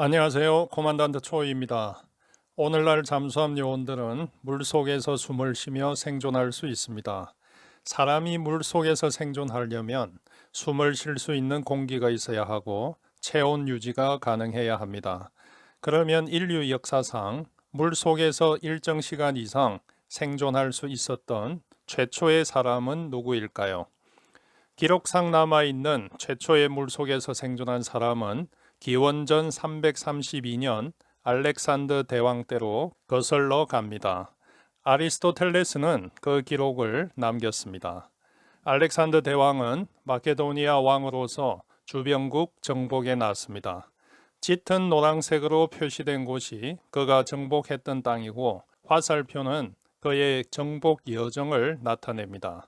안녕하세요. 코만단트 초이입니다. 오늘날 잠수함 요원들은 물속에서 숨을 쉬며 생존할 수 있습니다. 사람이 물속에서 생존하려면 숨을 쉴 수 있는 공기가 있어야 하고 체온 유지가 가능해야 합니다. 그러면 인류 역사상 물속에서 일정 시간 이상 생존할 수 있었던 최초의 사람은 누구일까요? 기록상 남아있는 최초의 물속에서 생존한 사람은 기원전 332년 알렉산더 대왕 때로 거슬러 갑니다. 아리스토텔레스는 그 기록을 남겼습니다. 알렉산더 대왕은 마케도니아 왕으로서 주변국 정복에 나섭니다. 짙은 노란색으로 표시된 곳이 그가 정복했던 땅이고 화살표는 그의 정복 여정을 나타냅니다.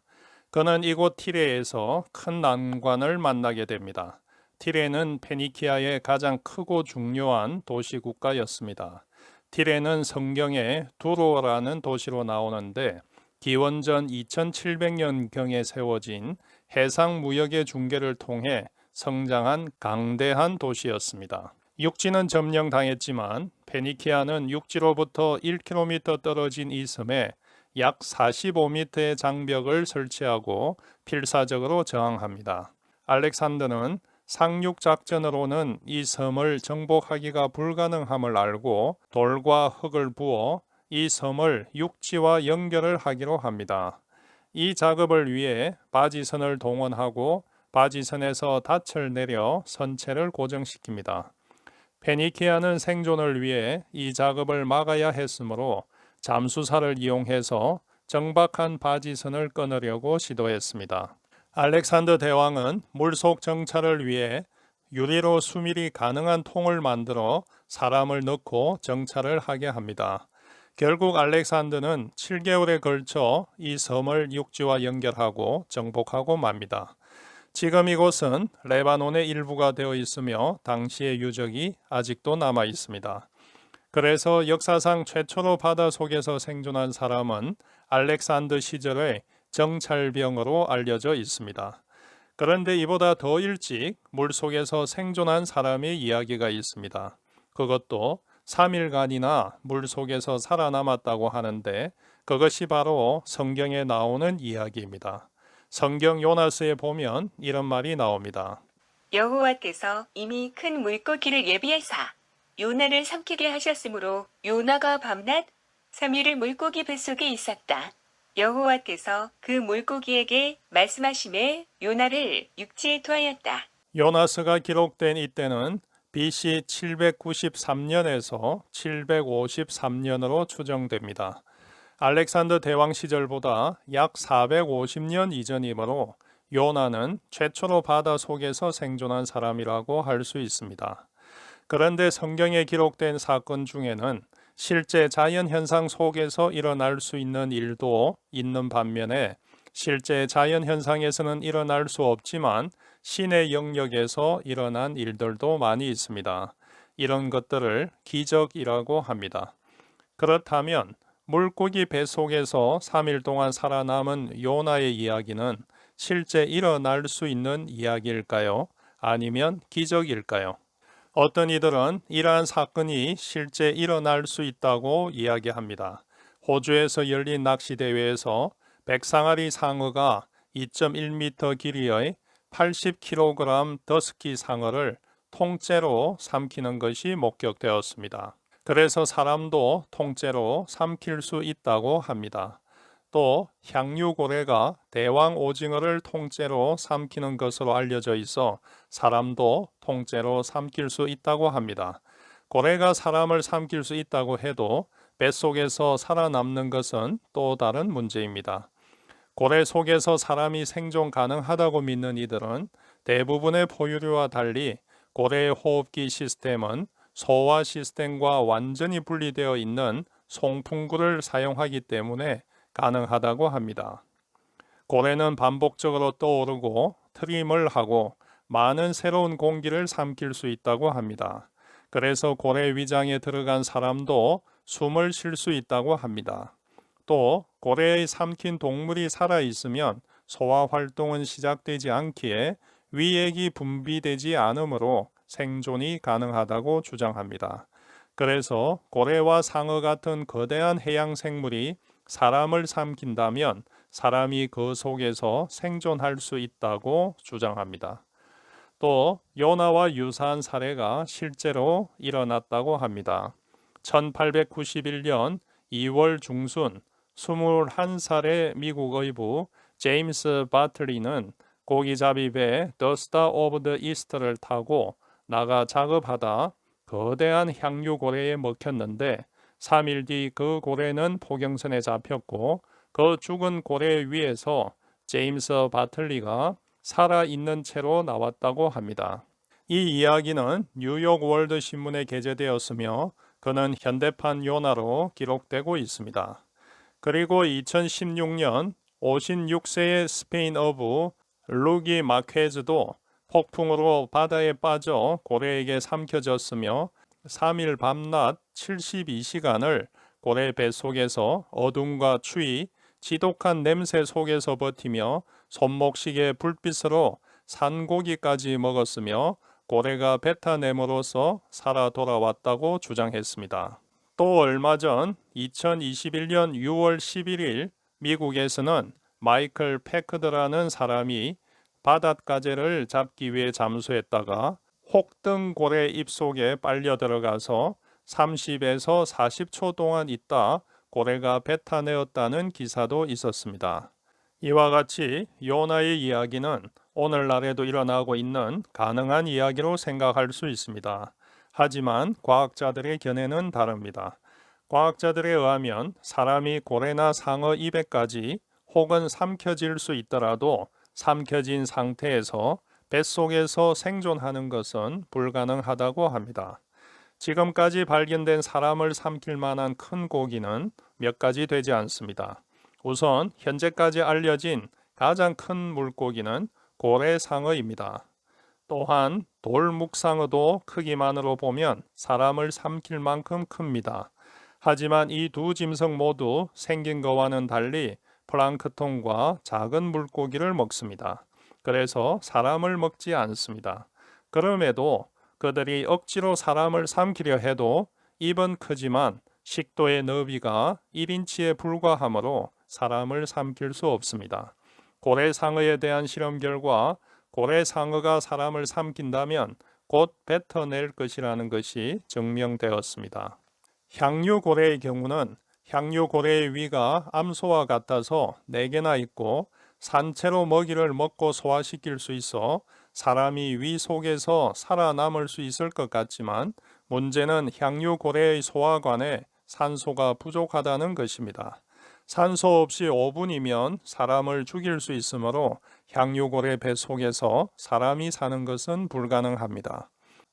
그는 이곳 티레에서 큰 난관을 만나게 됩니다. 티레는 페니키아의 가장 크고 중요한 도시 국가였습니다. 티레는 성경에 두로라는 도시로 나오는데 기원전 2700년경에 세워진 해상 무역의 중개를 통해 성장한 강대한 도시였습니다. 육지는 점령당했지만 페니키아는 육지로부터 1km 떨어진 이 섬에 약 45m의 장벽을 설치하고 필사적으로 저항합니다. 알렉산더는 상륙 작전으로는 이 섬을 정복하기가 불가능함을 알고 돌과 흙을 부어 이 섬을 육지와 연결을 하기로 합니다. 이 작업을 위해 바지선을 동원하고 바지선에서 닻을 내려 선체를 고정시킵니다. 페니키아는 생존을 위해 이 작업을 막아야 했으므로 잠수사를 이용해서 정박한 바지선을 끊으려고 시도했습니다. 알렉산더 대왕은 물속 정찰을 위해 유리로 수밀이 가능한 통을 만들어 사람을 넣고 정찰을 하게 합니다. 결국 알렉산더는 7개월에 걸쳐 이 섬을 육지와 연결하고 정복하고 맙니다. 지금 이곳은 레바논의 일부가 되어 있으며 당시의 유적이 아직도 남아 있습니다. 그래서 역사상 최초로 바다 속에서 생존한 사람은 알렉산더 시절의 정찰병으로 알려져 있습니다. 그런데 이보다 더 일찍 물속에서 생존한 사람의 이야기가 있습니다. 그것도 3일간이나 물속에서 살아남았다고 하는데 그것이 바로 성경에 나오는 이야기입니다. 성경 요나스에 보면 이런 말이 나옵니다. 여호와께서 이미 큰 물고기를 예비하사 요나를 삼키게 하셨으므로 요나가 밤낮 3일을 물고기 뱃속에 있었다. 여호와께서 그 물고기에게 말씀하심에 요나를 육지에 투하였다. 요나스가 기록된 이때는 BC 793년에서 753년으로 추정됩니다. 알렉산더 대왕 시절보다 약 450년 이전이므로 요나는 최초로 바다 속에서 생존한 사람이라고 할 수 있습니다. 그런데 성경에 기록된 사건 중에는 실제 자연 현상 속에서 일어날 수 있는 일도 있는 반면에 실제 자연 현상에서는 일어날 수 없지만 신의 영역에서 일어난 일들도 많이 있습니다. 이런 것들을 기적이라고 합니다. 그렇다면 물고기 뱃속에서 3일 동안 살아남은 요나의 이야기는 실제 일어날 수 있는 이야기일까요? 아니면 기적일까요? 어떤 이들은 이러한 사건이 실제 일어날 수 있다고 이야기합니다. 호주에서 열린 낚시대회에서 백상아리 상어가 2.1m 길이의 80kg 더스키 상어를 통째로 삼키는 것이 목격되었습니다. 그래서 사람도 통째로 삼킬 수 있다고 합니다. 또 향유고래가 대왕 오징어를 통째로 삼키는 것으로 알려져 있어 사람도 통째로 삼킬 수 있다고 합니다. 고래가 사람을 삼킬 수 있다고 해도 뱃속에서 살아남는 것은 또 다른 문제입니다. 고래 속에서 사람이 생존 가능하다고 믿는 이들은 대부분의 포유류와 달리 고래의 호흡기 시스템은 소화 시스템과 완전히 분리되어 있는 송풍구를 사용하기 때문에 가능하다고 합니다. 고래는 반복적으로 떠오르고 트림을 하고 많은 새로운 공기를 삼킬 수 있다고 합니다. 그래서 고래 위장에 들어간 사람도 숨을 쉴 수 있다고 합니다. 또 고래의 삼킨 동물이 살아있으면 소화 활동은 시작되지 않기에 위액이 분비되지 않으므로 생존이 가능하다고 주장합니다. 그래서 고래와 상어 같은 거대한 해양 생물이 사람을 삼킨다면 사람이 그 속에서 생존할 수 있다고 주장합니다. 또 요나와 유사한 사례가 실제로 일어났다고 합니다. 1891년 2월 중순 21살의 미국 의부 제임스 바틀리는 고기잡이 배 더 스타 오브 더 이스트를 타고 나가 작업하다 거대한 향유고래에 먹혔는데 3일 뒤 그 고래는 포경선에 잡혔고 그 죽은 고래 위에서 제임스 바틀리가 살아있는 채로 나왔다고 합니다. 이 이야기는 뉴욕 월드 신문에 게재되었으며 그는 현대판 요나로 기록되고 있습니다. 그리고 2016년 56세의 스페인 어부 루기 마퀘즈도 폭풍으로 바다에 빠져 고래에게 삼켜졌으며 3일 밤낮 72시간을 고래 뱃속에서 어둠과 추위, 지독한 냄새 속에서 버티며 손목시계 불빛으로 산고기까지 먹었으며 고래가 뱉어냄으로써 살아 돌아왔다고 주장했습니다. 또 얼마 전 2021년 6월 11일 미국에서는 마이클 패커드라는 사람이 바닷가재를 잡기 위해 잠수했다가 혹등고래 입속에 빨려 들어가서 30에서 40초 동안 있다 고래가 뱉어내었다는 기사도 있었습니다. 이와 같이 요나의 이야기는 오늘날에도 일어나고 있는 가능한 이야기로 생각할 수 있습니다. 하지만 과학자들의 견해는 다릅니다. 과학자들에 의하면 사람이 고래나 상어 입에까지 혹은 삼켜질 수 있더라도 삼켜진 상태에서 뱃속에서 생존하는 것은 불가능하다고 합니다. 지금까지 발견된 사람을 삼킬 만한 큰 고기는 몇 가지 되지 않습니다. 우선 현재까지 알려진 가장 큰 물고기는 고래상어입니다. 또한 돌묵상어도 크기만으로 보면 사람을 삼킬 만큼 큽니다. 하지만 이 두 짐승 모두 생긴 것과는 달리 플랑크톤과 작은 물고기를 먹습니다. 그래서 사람을 먹지 않습니다. 그럼에도 그들이 억지로 사람을 삼키려 해도 입은 크지만 식도의 너비가 1인치에 불과하므로 사람을 삼킬 수 없습니다. 고래상어에 대한 실험 결과 고래상어가 사람을 삼킨다면 곧 뱉어낼 것이라는 것이 증명되었습니다. 향유고래의 경우는 향유고래의 위가 암소와 같아서 4개나 있고 산채로 먹이를 먹고 소화시킬 수 있어 사람이 위 속에서 살아남을 수 있을 것 같지만 문제는 향유고래의 소화관에 산소가 부족하다는 것입니다. 산소 없이 5분이면 사람을 죽일 수 있으므로 향유고래 뱃속에서 사람이 사는 것은 불가능합니다.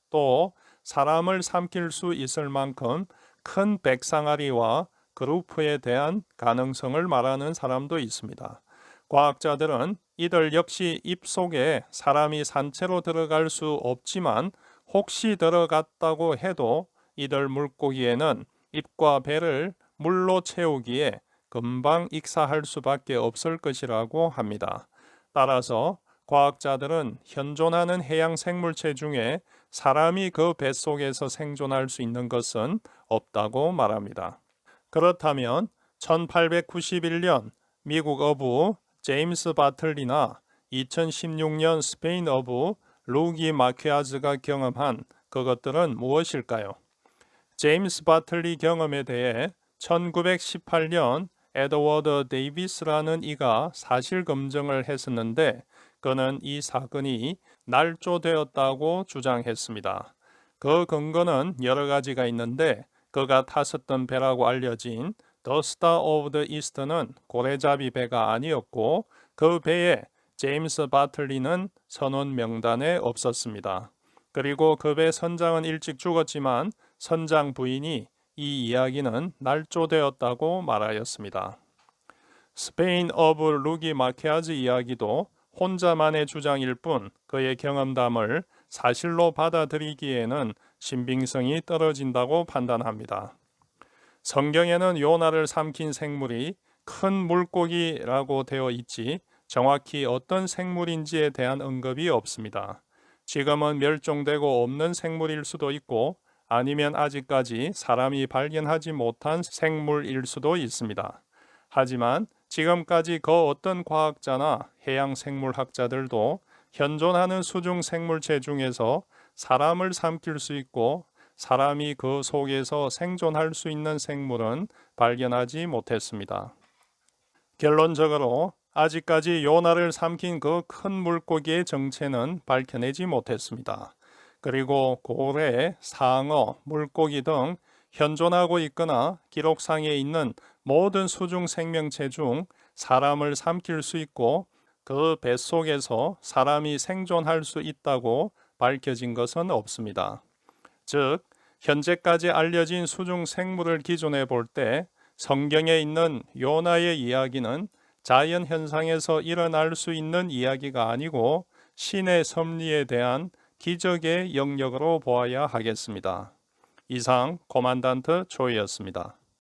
또 사람을 삼킬 수 있을 만큼 큰 백상아리와 그루프에 대한 가능성을 말하는 사람도 있습니다. 과학자들은 이들 역시 입속에 사람이 산채로 들어갈 수 없지만 혹시 들어갔다고 해도 이들 물고기에는 입과 배를 물로 채우기에 금방 익사할 수밖에 없을 것이라고 합니다. 따라서 과학자들은 현존하는 해양 생물체 중에 사람이 그 뱃속에서 생존할 수 있는 것은 없다고 말합니다. 그렇다면 1891년 미국 어부 제임스 바틀리나 2016년 스페인 어부 루기 마퀴아즈가 경험한 그것들은 무엇일까요? 제임스 바틀리 경험에 대해 1918년 에드워드 데이비스라는 이가 사실 검증을 했었는데 그는 이 사건이 날조되었다고 주장했습니다. 그 근거는 여러 가지가 있는데 그가 탔었던 배라고 알려진 더 스타 오브 더 이스트는 고래잡이 배가 아니었고 그 배에 제임스 바틀리는 선원 명단에 없었습니다. 그리고 그 배 선장은 일찍 죽었지만 선장 부인이 이 이야기는 날조되었다고 말하였습니다. 스페인 어부 루기 마케아즈 이야기도 혼자만의 주장일 뿐 그의 경험담을 사실로 받아들이기에는 신빙성이 떨어진다고 판단합니다. 성경에는 요나를 삼킨 생물이 큰 물고기라고 되어 있지 정확히 어떤 생물인지에 대한 언급이 없습니다. 지금은 멸종되고 없는 생물일 수도 있고 아니면 아직까지 사람이 발견하지 못한 생물일 수도 있습니다. 하지만 지금까지 그 어떤 과학자나 해양 생물학자들도 현존하는 수중 생물체 중에서 사람을 삼킬 수 있고 사람이 그 속에서 생존할 수 있는 생물은 발견하지 못했습니다. 결론적으로 아직까지 요나를 삼킨 그 큰 물고기의 정체는 밝혀내지 못했습니다. 그리고 고래, 상어, 물고기 등 현존하고 있거나 기록상에 있는 모든 수중 생명체 중 사람을 삼킬 수 있고 그 뱃속에서 사람이 생존할 수 있다고 밝혀진 것은 없습니다. 즉, 현재까지 알려진 수중 생물을 기준해 볼 때 성경에 있는 요나의 이야기는 자연 현상에서 일어날 수 있는 이야기가 아니고 신의 섭리에 대한 기적의 영역으로 보아야 하겠습니다. 이상 코만단트 조이였습니다.